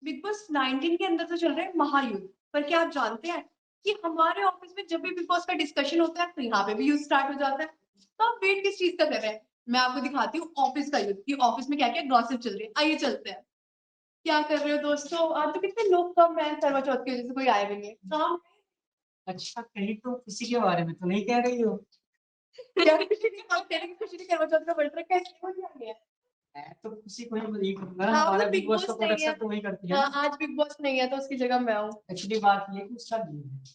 Big boss 19 के अंदर तो चल रहा है महायुद्ध। पर क्या आप जानते हैं कि हमारे ऑफिस में जब भी बिग बॉस का डिस्कशन होता है तो यहाँ पे भी युद्ध स्टार्ट हो जाता है। तो आप वेट किस चीज का कर रहे हैं? मैं आपको दिखाती हूँ ऑफिस का युद्ध कि ऑफिस में क्या क्या गॉसिप चल रही है। आइए चलते हैं। क्या कर रहे हो दोस्तों? आज तो कितने लोग कम है, करवा चौथ की वजह से कोई आए भी नहीं है। काम अच्छा, कहीं तो किसी के बारे में तो नहीं कह रही हो? क्या खुशी नहीं, आप कह रहे हैं कि खुशी नहीं, करवा चौथ का बल्ट रखा है इसलिए वो नहीं आ गया। मैं तो किसी को नहीं करूंगा, हाँ हमारा मतलब बिग बिग बॉस का बॉस नहीं है। प्रोडक्शन तो वही करती है हाँ ना। आज बिग बॉस नहीं है तो उसकी जगह मैं हूँ। एक्चुअली बात ये है कि उसका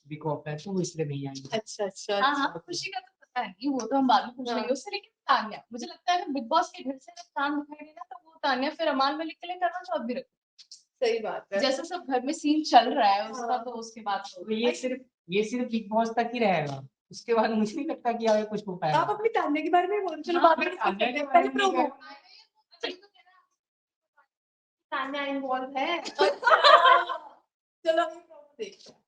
वीक ऑफ है तो वो इसलिए नहीं आई। अच्छा अच्छा हाँ हाँ, अच्छा। खुशी का तो पता नहीं, वो तो हम बाद में पूछ लेंगे हाँ। उससे। लेकिन तान्या, मुझे लगता है अगर बिग बॉस के घर से अगर चांद दिखाई देना तो वो तान्या फिर अमान मलिक के लिए करवा चौथ भी रखो। सही बात है। जैसा सब घर में सीन चल रहा है उसका, हाँ। तो उसके बाद तो तो ये सिर्फ बिग बॉस तक ही रहेगा। उसके बाद मुझे नहीं लगता कि आगे कुछ हो आप पाएगा। अपनी तान्या के बारे में बोलो, चलो हाँ, बाद में मैं डिस्कस तान्या करते के हैं। बारे पहले में नहीं प्रोमो। कह अच्छा, ये तो कहना तान्या इन्वॉल्व है। चलो हम प्रोमो देखते हैं।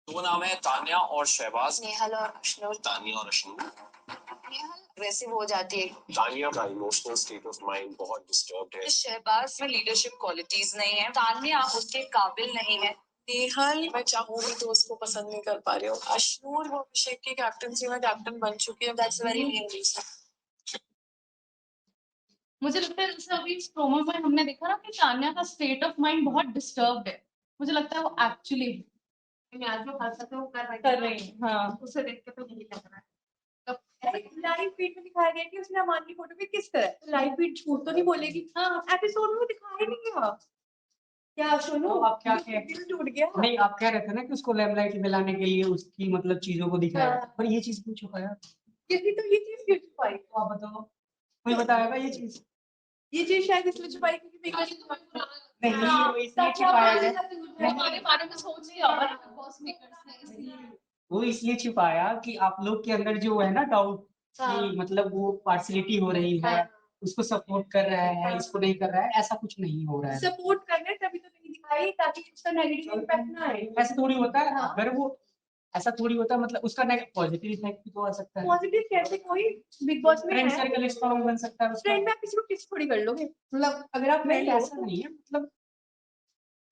दो नाम है, तान्या और शहबाज। नेहल और अशनूर। तान्या और अशनूर। नेहल अग्रेसिव हो जाती है। तान्या का इमोशनल स्टेट ऑफ माइंड बहुत डिस्टर्ब्ड है। शहबाज में लीडरशिप क्वालिटीज नहीं है। तान्या उसके काबिल नहीं है। नेहल मैं चाहूँ भी तो उसको पसंद नहीं कर पा रही हूँ। अशनूर वो अभिषेक की कैप्टनसी में कैप्टन बन चुकी है। दैट्स वेरी मुझे लगता है जैसे अभी इस प्रोमो में हमने देखा ना कि तान्या का स्टेट ऑफ माइंड बहुत डिस्टर्ब्ड है। मुझे लगता है वो एक्चुअली आज जो हरकतें वो कर रही है। हाँ, उसे देख के तो यही लग रहा है। लाइव फीड में दिखाया गया कि उसने अमान की फोटो भी किस तरह, तो लाइव फीड झूठ तो नहीं बोलेगी। हाँ एपिसोड में दिखाया नहीं गया। क्या सुनो, तो आप क्या कह दिल टूट गया। नहीं, आप कह रहे थे ना कि उसको लेमलाइट दिलाने के लिए उसकी मतलब चीजों को दिखाया, हाँ। पर ये चीज क्यों छुपाया? किसी तो ये चीज क्यों छुपाई? तो आप बताओ, कोई बताएगा ये चीज? ये चीज शायद इसलिए छुपाई क्योंकि बिग बॉस नहीं, वो इसलिए छुपाया गया। हमारे बारे में सोच लिया और बिग बॉस मेकर्स ने इसलिए। वो इसलिए छुपाया कि आप लोग के अंदर जो है ना डाउट कि मतलब वो पार्शियलिटी हो रही है, उसको सपोर्ट कर रहा है, इसको नहीं कर रहा है, ऐसा कुछ नहीं हो रहा है। सपोर्ट करने तभी तो नहीं दिखाई ताकि उसका नेगेटिव इम्पैक्ट ना आए। ऐसा थोड़ी होता है। हाँ। अगर वो ऐसा थोड़ी होता है, मतलब उसका पॉजिटिव इफेक्ट भी तो आ सकता है। पॉजिटिव कैसे? कोई बिग बॉस में फ्रेंड है। सर्कल स्ट्रॉन्ग बन सकता है उसका। फ्रेंड में आप किसी को किस थोड़ी कर लोगे, मतलब अगर आप नहीं, फ्रेंड हो ऐसा नहीं है, मतलब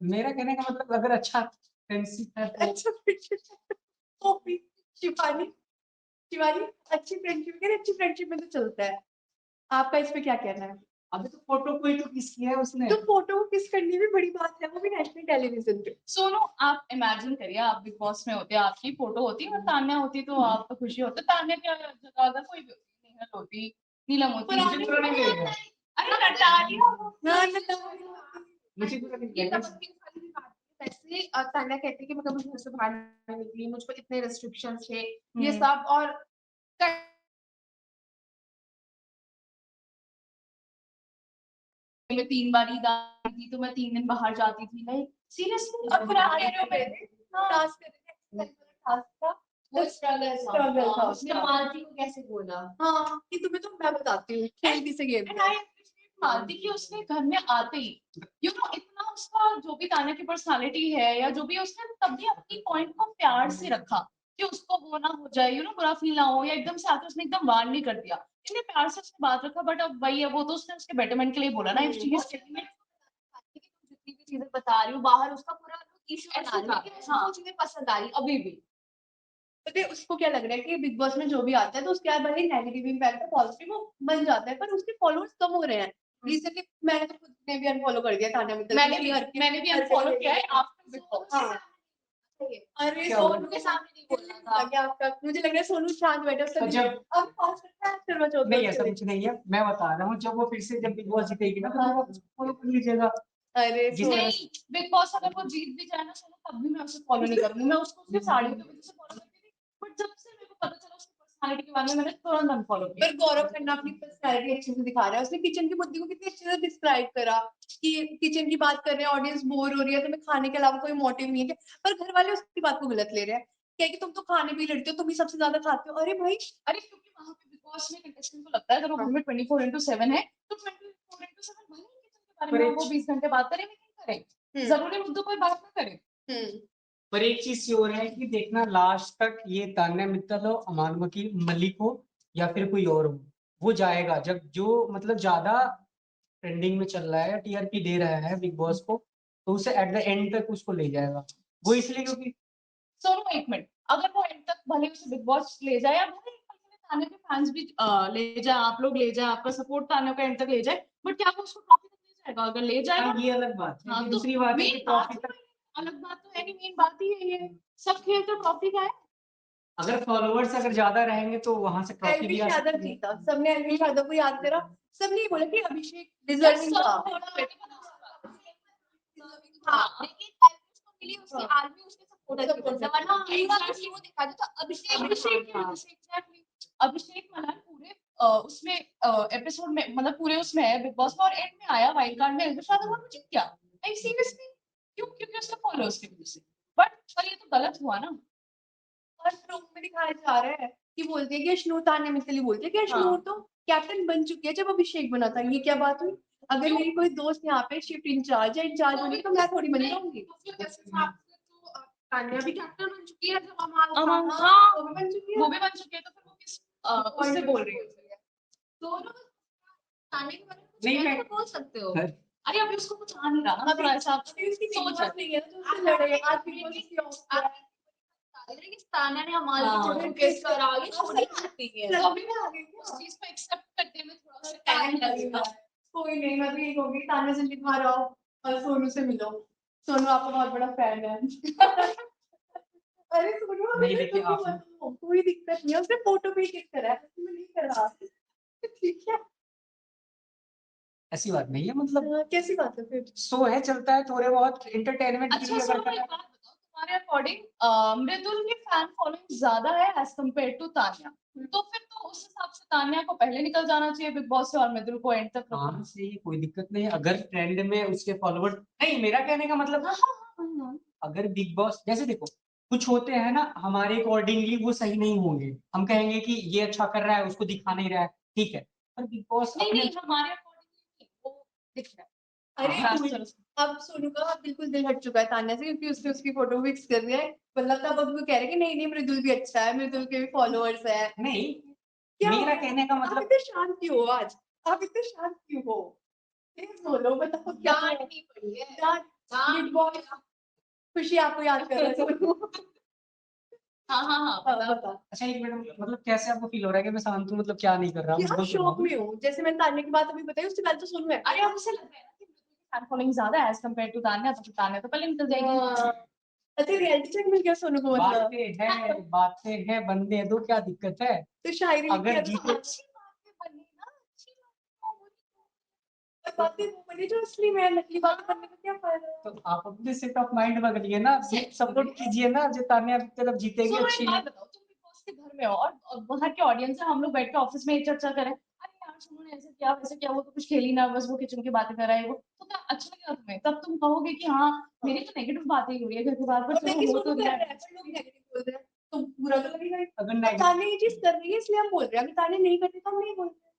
मेरा कहने का मतलब अगर अच्छा फ्रेंडशिप है तो अच्छा फ्रेंडशिप तो भी शिवानी, शिवानी अच्छी फ्रेंडशिप के, अच्छी फ्रेंडशिप में तो चलता है। आपका इस पे क्या कहना है? अभी तो फोटो कोई तो किस किया है उसने। तो फोटो किस करनी भी बड़ी बात है, वो भी नेशनल टेलीविजन पे। सोनू, आप इमेजिन करिए आप बिग बॉस में होते, आपकी फोटो होती और तान्या होती तो आप तो खुशी होते। तान्या क्या जगह अगर कोई भी होती, नेहल होती, नीलम होती, मुझे बुरा नहीं लगेगा। अरे नटालिया हाँ मुझे बुरा नहीं ये लगेगा। तबक्की वाली बात है। वैसे तान्या कहती है कि मैं कभी घर से बाहर नहीं निकली, मुझ पर इतने रेस्ट्रिक्शंस थे, ये सब। और मैं 3 बार ईद आती थी तो मैं 3 दिन बाहर जाती थी। लाइक सीरियसली, और फिर आप कह रहे हो मेरे टास्क करके टास्क था, वो स्ट्रगल था उसने उसका। मालती को कैसे बोला। हाँ कि तुम्हें तो मैं बताती हूँ खेलती से गेम। एंड आई अप्रिशिएट मालती कि उसने घर में आते ही इतना उसका जो भी तान्या की पर्सनालिटी है या जो भी, उसने तब भी अपनी पॉइंट को प्यार से रखा कि उसको वो ना हो जाए, बुरा फील ना हो, या एकदम से आके उसने एकदम वार नहीं कर दिया। इतने प्यार से उसने बात रखा। बट अब वही है, वो तो उसने उसके बेटरमेंट के लिए बोला ना। If she is telling it, जितनी भी चीजें बता रही हूँ बाहर उसका पूरा इशू बना रही है, लेकिन हाँ। वो चीजें पसंद आ रही अभी भी। तो उसको क्या लग रहा है कि बिग बॉस में जो भी आता है तो उसके बाद भले नेगेटिव इम्पैक्ट है, पॉजिटिव वो बन जाता है, पर उसके फॉलोअर्स कम हो रहे हैं। रिसेंटली मैंने तो खुद ने भी अनफॉलो कर दिया तान्या मित्तल। मैंने भी अनफॉलो किया है आफ्टर बिग बॉस। हाँ। अरे क्या हुआ? सोनू के सामने नहीं बोलना था क्या आपका? मुझे लग रहा है सोनू शांत बैठा, उसका जब अब पास करता है करवा चौथ नहीं, ऐसा कुछ नहीं है, मैं बता रहा हूँ जब वो फिर से जब बिग बॉस जीतेगी ना तो आप उसको फॉलो कर लीजिएगा। अरे जिस तरह नहीं, बिग बॉस अगर वो जीत भी जाए ना सोनू, तब भी मैं उसे फॉलो नहीं करूंगी। मैं उसको उसकी साड़ियों की वजह से फॉलो करती थी, बट जब से मेरे को पता चला उसकी पर्सनालिटी के बारे में, मैंने तुरंत अनफॉलो किया। पर गौरव खन्ना अपनी पर्सनैलिटी अच्छे से दिखा रहा है। उसने किचन की बुद्धि को कितने अच्छे से डिस्क्राइब करा कि किचन की बात कर रहे हैं, ऑडियंस बोर हो रही है, तुम्हें खाने के अलावा कोई मोटिव नहीं है क्या? पर घर वाले उसकी बात को गलत ले रहे हैं, क्या कि तुम तो खाने पे ही लड़ते हो, तुम ही सबसे ज्यादा खाते हो। अरे भाई अरे क्योंकि वहां पे बिग बॉस में कंटेस्टेंट को लगता है अगर वो घर में 24/7 है तो 24/7 भले ही किचन के बारे में वो 20 घंटे बात करें, लेकिन करें, जरूरी मुद्दों पर बात ना करें। पर एक चीज श्योर है कि देखना लास्ट तक ये तान्या मित्तल हो, अमान मलिक हो या फिर कोई और हो, वो जाएगा। जब जो मतलब ज्यादा ट्रेंडिंग में चल रहा है, टीआरपी दे रहा है बिग बॉस को, तो उसे एट द एंड तक उसको ले जाएगा। वो इसलिए क्योंकि सोनू एक मिनट, अगर वो एंड तक भले उसे बिग बॉस ले जाए या भले एक पल के लिए तान्या के फैंस भी ले जाए, आप लोग ले जाए, आपका सपोर्ट तान्या को एंड तक ले जाए, बट क्या वो उसको ट्रॉफी तक ले जाएगा? अगर ले जाएगा ये अलग बात है। हाँ, ये तो दूसरी बात है कि मेन बात ट्रॉफी तक अलग बात तो है नहीं, मेन बात ही है ये सब खेल तो ट्रॉफी का है। अगर फॉलोअर्स अगर ज्यादा रहेंगे तो वहां से ट्रॉफी भी एलविश आ यादव सकती है। जीता, सबने एलविश यादव को याद करा, सबने ये बोला कि अभिषेक सब डिजर्विंग था। थोड़ा बेटे हाँ, लेकिन एल्विस को मिली उसकी हाँ। आर्मी उसके सपोर्टर की वजह से, वरना एक बार तो वो दिखा दो तो अभिषेक अभिषेक की वजह से exactly। अभिषेक मलान पूरे उसमें एपिसोड में मतलब पूरे उसमें है बिग बॉस में, और एंड में आया वाइल्ड कार्ड में एल्विश यादव और जीत गया। लाइक सीरियसली क्यों? क्योंकि उसके फॉलोअर्स की वजह से। बट पर ये तो गलत हुआ ना। और प्रूफ में दिखाया जा रहा है कि बोलते हैं कि अश्नूर, तान्या मित्तल बोलते हैं कि अश्नूर हाँ। तो कैप्टन बन चुकी है जब अभिषेक बना था। ये क्या बात हुई? अगर क्यों? मेरी कोई दोस्त यहाँ पे शिफ्ट इंचार्ज है, इंचार्ज होगी तो मैं थोड़ी बन जाऊंगी। तान्या भी कैप्टन बन चुकी है जब अमाल अमन, था। हाँ, वो भी बन चुकी है। वो भी बन चुके हैं, तो फिर वो किस उससे बोल रही है? दोनों तान्या के बारे में कुछ नहीं, कहना मैं- तो बोल सकते हो। अरे अभी उसको कुछ आ नहीं रहा ना, थोड़ा ऐसा अभी उसकी सोच सोच नहीं है ना, तो उससे लड़े आज भी वो उसकी ऑफ है। तान्या ने अमाल हाँ। की जगह केस करा, आगे छोड़ी जाती है। अभी भी आगे उस चीज को एक्सेप्ट करने में थोड़ा सा टाइम लगेगा। कोई नहीं, मैं भी यही कहूंगी, तान्या जल्दी बाहर आओ और सोनू से मिलो। सोनू आपका बहुत बड़ा फैन है। अरे सोनू, नहीं, देखिए आप कोई दिक्कत नहीं है, उसने फोटो भी क्लिक करा है, उसमें नहीं करा। ठीक है, ऐसी बात नहीं है, मतलब कैसी बात है फिर? शो है, चलता है, थोड़े बहुत एंटरटेनमेंट के अच्छा लिए सुनो, अगर एक करना बात बताओ, तुम्हारे अकॉर्डिंग मृदुल की फैन फॉलोइंग ज्यादा है एज कम्पेयर टू तान्या, तो फिर तो उस हिसाब से तान्या को पहले निकल जाना चाहिए बिग बॉस से और मृदुल को एंड तक रखना। हाँ सही है, कोई दिक्कत नहीं है। अगर ट्रेंड में उसके फॉलोअर नहीं, मेरा कहने का मतलब अगर बिग बॉस जैसे देखो कुछ होते हैं ना, हमारे अकॉर्डिंगली वो सही नहीं होंगे, हम कहेंगे कि ये अच्छा कर रहा है, उसको दिखा नहीं रहा है, ठीक है, पर बिग बॉस नहीं अपने नहीं, हमारे अकॉर्डिंग वो दिख रहा है। अरे हाँ, कोई- चलो। अब सोनू का बिल्कुल दिल हट चुका है तान्या से, क्योंकि उसने उसकी फोटो फिक्स कर दिया है। मतलब तब अब वो कह रहे हैं कि नहीं नहीं, मृदुल भी अच्छा है, मृदुल के भी फॉलोअर्स है। नहीं, क्या मेरा हो? कहने का आप मतलब इतने शांत क्यों हो आज? आप इतने शांत क्यों हो? प्लीज बोलो, बताओ क्या डांट है? नहीं पड़ी है। डांट, बिग बॉस, खुशी आपको याद कर रहा है सोनू। हाँ हाँ हाँ, बताओ। बता। अच्छा एक मिनट, मतलब कैसे आपको फील हो रहा है कि मैं शांत हूँ, मतलब क्या नहीं कर रहा हूँ? कि आप बिल्कुल सुन रहा शौक हूँ। में हो, जैसे मैंने तान्या की बात अभी बताई, उससे पहले तो सोनू है। अरे अब उसे लग रहा है ना कि मृदुल की फैन फॉलोइंग ज्यादा है एज कम्पेयर टू तान्या, तो तान्या तो पहले निकल जाएगी। हाँ। अच्छा, रियलिटी चेक मिल गया सोनू को मतलब? बातें हैं बनने दो, क्या दिक्कत है? तो शायरी लिख अगर के जीते- अच्छी बात है बनी ना, अच्छी बात है। बातें वो बनी जो असली में है, नकली बातें करने का क्या फायदा? तो आप अपने सेट ऑफ माइंड बदलिए ना, सपोर्ट कीजिए ना, जो तान्या तरफ जीतेगी सुनो, अच्छी एक है। बात बताओ, तुम बिग बॉस के घर में हो और बाहर के ऑडियंस है, हम लोग बैठ के ऑफिस में एक चर्चा करें, अरे यार सुनो ने ऐसे किया वैसे किया, वो तो कुछ खेल ही ना, बस वो किचन की बातें कर रहा है, वो तो क्या अच्छा लगेगा तुम्हें? तब तुम कहोगे कि हाँ मेरी तो नेगेटिव बातें ही हो रही है घर के बाहर, और पर देखिए चलो हो सोनू तो कर रहा रहा है। है, पर लोग नेगेटिव बोल रहे हैं, तो बुरा तो लगेगा ही। अगर अब नेगेटिव तान्या ये चीज कर रही है इसलिए हम बोल रहे हैं, अगर तान्या नहीं करती तो हम नहीं बोलते।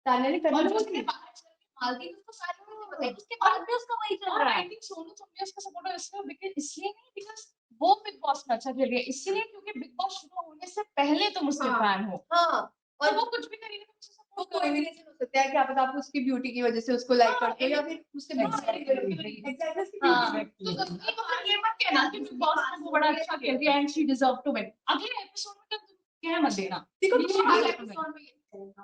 तान्या ने करना और तो उसने बोलती। बाहर चल के मालदीव में तो सारी बातें बताई, उसके बाद भी उसका वही चल रहा आई है। थिंक सोनू तुम भी उसका सपोर्टर इसलिए नहीं बिकॉज वो बिग बॉस में अच्छा खेल रही है, इसलिए क्योंकि बिग बॉस शुरू होने से पहले तुम उसके हाँ। फैन हो, हाँ, और और वो कुछ भी करेगी तुम उसे वो सपोर्ट कोई करोगे। भी रीजन हो सकता है, क्या पता आप उसकी ब्यूटी की वजह से उसको लाइक हाँ, करते हो, या फिर उसके हाँ, एग्जैक्टली उसकी हाँ, beauty। तो मतलब ये मत कहना कि बिग बॉस में वो बड़ा अच्छा खेल रही है and she deserve to win. अगले एपिसोड में तुम कह मत देना देखो कि she अगले deserve to win। episode में ये कहेगा।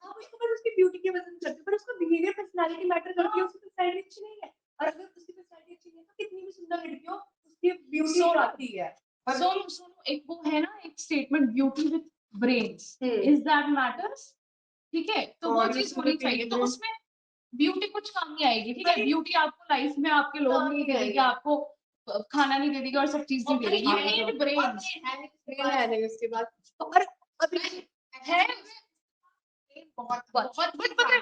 आप उसको बस उसकी ब्यूटी की वजह से करते हो, पर उसका बिहेवियर, पर्सनालिटी मैटर करती है। उसकी पर्सनालिटी अच्छी नहीं है, और अगर उसकी पर्सनालिटी अच्छी नहीं है तो कितनी भी सुंदर लड़की हो, उसकी ब्यूटी So- आती है। सोनू एक वो है ना एक statement, beauty with brains hmm. Is that matters, ठीक है, तो वो और चीज उसमें होनी चाहिए, तो brains- उसमें ब्यूटी कुछ काम नहीं आएगी, ठीक है, अरे- ब्यूटी आपको लाइफ में आपके लोग काम नहीं नहीं दे देगी, आएगी। आपको खाना नहीं दे देगी और सब चीज नहीं दे देगी, you need brains। brain है नहीं उसके बाद। और अभी है बहुत बट पता है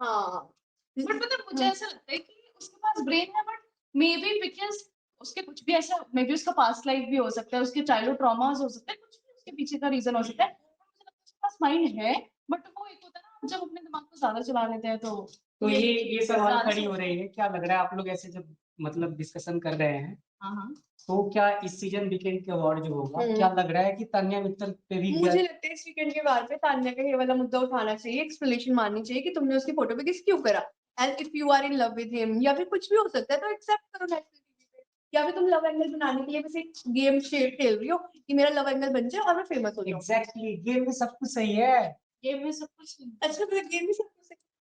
हाँ, बट पता है मुझे ऐसा लगता है कि उसके पास ब्रेन है, बट मे बी बिकॉज उसके कुछ भी ऐसा, मे बी उसका पास्ट लाइफ भी हो सकता है, उसके चाइल्डहुड ट्रॉमास हो सकते हैं, कुछ भी उसके पीछे का रीजन हो सकता है, मुझे लगता है उसके पास माइंड है, बट वो एक होता है ना जब अपने दिमाग को ज्यादा चला लेते हैं तो ये सवाल ज्यादा खड़ी हो रही है, क्या लग रहा है आप लोग ऐसे जब मतलब डिस्कशन कर रहे हैं, हाँ हाँ तो क्या इस सीजन वीकेंड के अवार्ड जो होगा, क्या लग रहा है कि तान्या मित्तल पे भी मुझे लगता है इस वीकेंड के बाद पे तान्या का ये वाला मुद्दा उठाना चाहिए, एक्सप्लेनेशन माननी चाहिए कि तुमने उसकी फोटो पे किस क्यों करा। And if you are in love with him या फिर कुछ भी हो सकता है तो एक्सेप्ट करो नेशनल टीवी पे। या फिर तुम लव एंगल बनाने के लिए बस एक गेम खेल रही हो कि मेरा लव एंगल बन जाए और मैं फेमस हो जाऊं। एग्जैक्टली, गेम में सब कुछ सही है। गेम में सब कुछ नहीं है। अच्छा मतलब गेम भी सब कुछ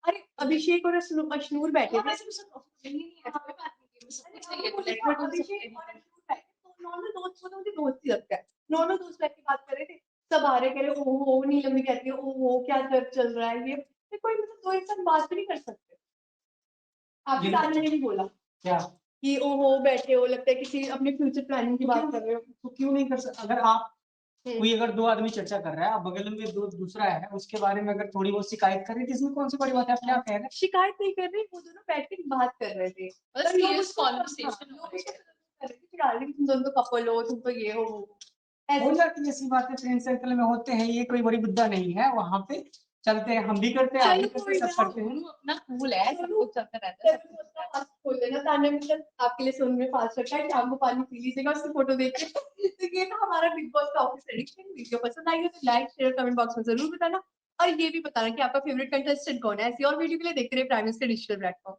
अरे अभिषेक और अश्नूर बैठे हाँ, थे। वैसे भी सब नहीं है, कोई बात नहीं, गेम में सब कुछ सही है, अरे, लेट गो अभिषेक और अश्नूर बैठे तो नॉर्मल दोस्त को तो मुझे दोस्त ही लगता है। नॉर्मल दोस्त बैठ के बात कर रहे थे, सब आ रहे कह रहे ओहो, नीलम भी कहती है ओहो क्या दर्द चल रहा है ये कोई मतलब दो इंसान बात भी नहीं कर सकते। आपकी ये- तान्या ने भी बोला क्या कि ओहो बैठे हो, लगता है किसी अपने फ्यूचर प्लानिंग की बात कर रहे हो। तो क्यों नहीं कर सकते? अगर आप कोई अगर दो आदमी चर्चा कर रहा है, आप बगल में दो दूसरा है, उसके बारे में अगर थोड़ी बहुत शिकायत कर रही थी, इसमें कौन सी बड़ी बात है? अपने आप कह रहे हैं। शिकायत नहीं कर रही, वो दोनों बैठ के बात कर रहे थे। बस पर लोग serious उसको- conversation हाँ, हो लोग रही उसको है। कर रहे थे, चिढ़ा रहे थे, तुम दोनों तो कपल हो, तुम तो ये हो वो हो। हो ऐसे जाती है, ऐसी बातें फ्रेंड सर्कल में होते हैं, ये कोई बड़ी मुद्दा नहीं है। वहां पे चलते हैं, हम भी करते हैं, आप भी चलो करते कोई हैं, सब ना। करते हैं। दोनों अपना कूल है, सब कुछ चलता रहता है, सब कुछ चलता है। खोल देना, तान्या मित्तल आपके लिए सोन में फास्ट रखा है, शाम को पानी पी लीजिएगा उसकी फोटो देख के। तो ये था हमारा बिग बॉस का ऑफिस एडिशन। वीडियो पसंद आई हो तो लाइक शेयर कमेंट बॉक्स में जरूर बताना और ये भी बताना कि आपका फेवरेट कंटेस्टेंट कौन है। ऐसी और वीडियो के लिए देखते रहिए प्राइम मिनिस्टर डिजिटल प्लेटफॉर्म।